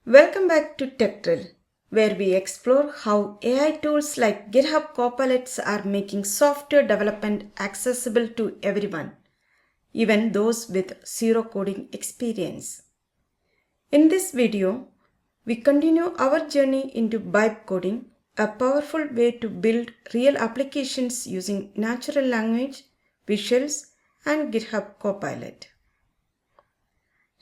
Welcome back to TechRill, where we explore how AI tools like GitHub Copilots are making software development accessible to everyone, even those with zero coding experience. In this video, we continue our journey into vibe coding, a powerful way to build real applications using natural language, visuals, and GitHub Copilot.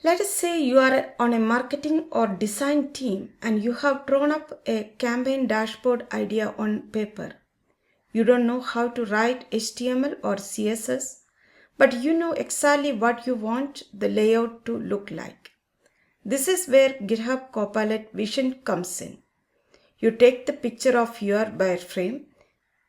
Let us say you are on a marketing or design team and you have drawn up a campaign dashboard idea on paper. You don't know how to write HTML or CSS, but you know exactly what you want the layout to look like. This is where GitHub Copilot Vision comes in. You take the picture of your wireframe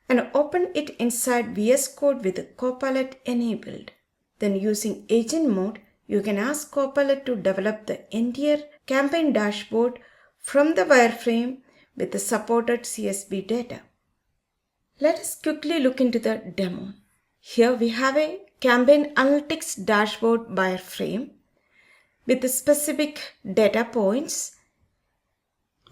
and open it inside VS Code with Copilot enabled. Then using agent mode, you can ask Copilot to develop the entire campaign dashboard from the wireframe with the supported CSV data. Let us quickly look into the demo. Here we have a campaign analytics dashboard wireframe with the specific data points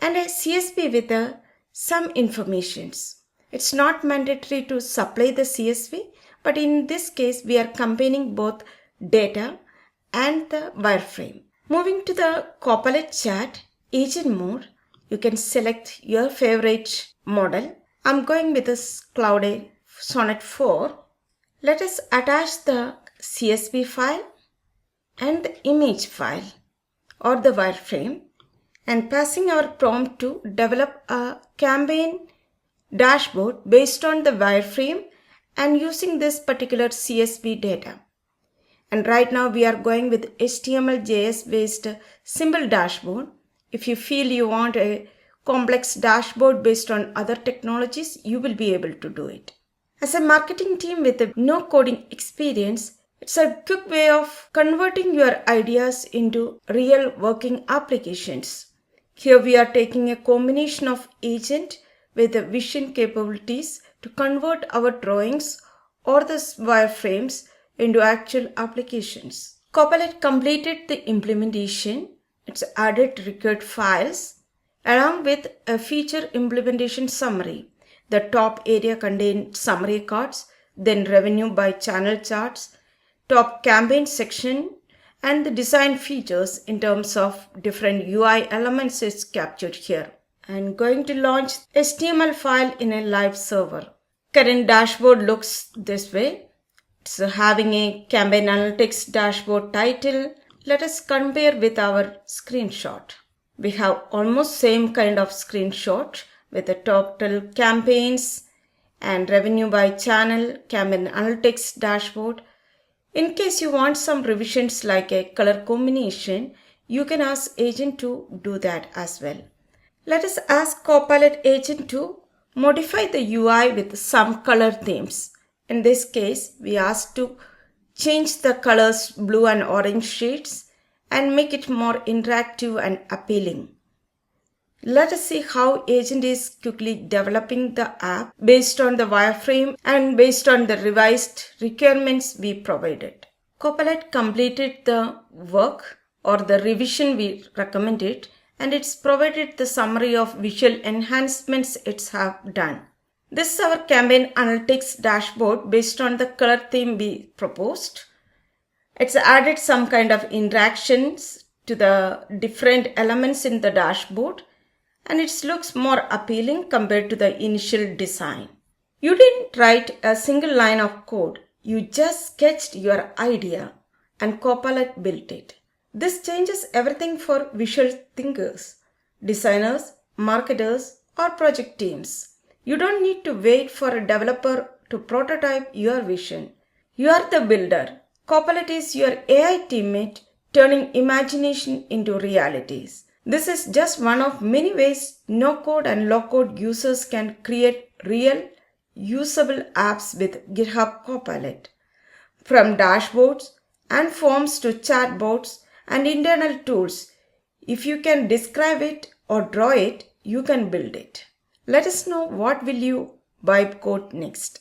and a CSV with some informations. It's not mandatory to supply the CSV, but in this case we are combining both data and the wireframe. Moving to the Copilot chat agent mode, you can select your favorite model. I'm going with this Cloud Sonnet 4. Let us attach the CSV file and the image file or the wireframe and passing our prompt to develop a campaign dashboard based on the wireframe and using this particular CSV data. And right now we are going with HTML JS based simple dashboard. If you feel you want a complex dashboard based on other technologies, you will be able to do it. As a marketing team with no coding experience, it's a quick way of converting your ideas into real working applications. Here we are taking a combination of agent with the vision capabilities to convert our drawings or the wireframes into actual applications. Copilot completed the implementation. It's added required files along with a feature implementation summary. The top area contained summary cards, then revenue by channel charts, top campaign section, and the design features in terms of different UI elements is captured here. I'm going to launch HTML file in a live server. Current dashboard looks this way. So having a campaign analytics dashboard title, let us compare with our screenshot. We have almost same kind of screenshot with the total campaigns and revenue by channel, campaign analytics dashboard. In case you want some revisions like a color combination, you can ask agent to do that as well. Let us ask Copilot agent to modify the UI with some color themes. In this case, we asked to change the colors blue and orange shades and make it more interactive and appealing. Let us see how agent is quickly developing the app based on the wireframe and based on the revised requirements we provided. Copilot completed the work or the revision we recommended, and it's provided the summary of visual enhancements it's have done. This is our campaign analytics dashboard based on the color theme we proposed. It's added some kind of interactions to the different elements in the dashboard, and it looks more appealing compared to the initial design. You didn't write a single line of code. You just sketched your idea and Copilot built it. This changes everything for visual thinkers, designers, marketers, or project teams. You don't need to wait for a developer to prototype your vision. You are the builder. Copilot is your AI teammate, turning imagination into realities. This is just one of many ways no-code and low-code users can create real, usable apps with GitHub Copilot. From dashboards and forms to chatbots and internal tools, if you can describe it or draw it, you can build it. Let us know what will you vibe code next.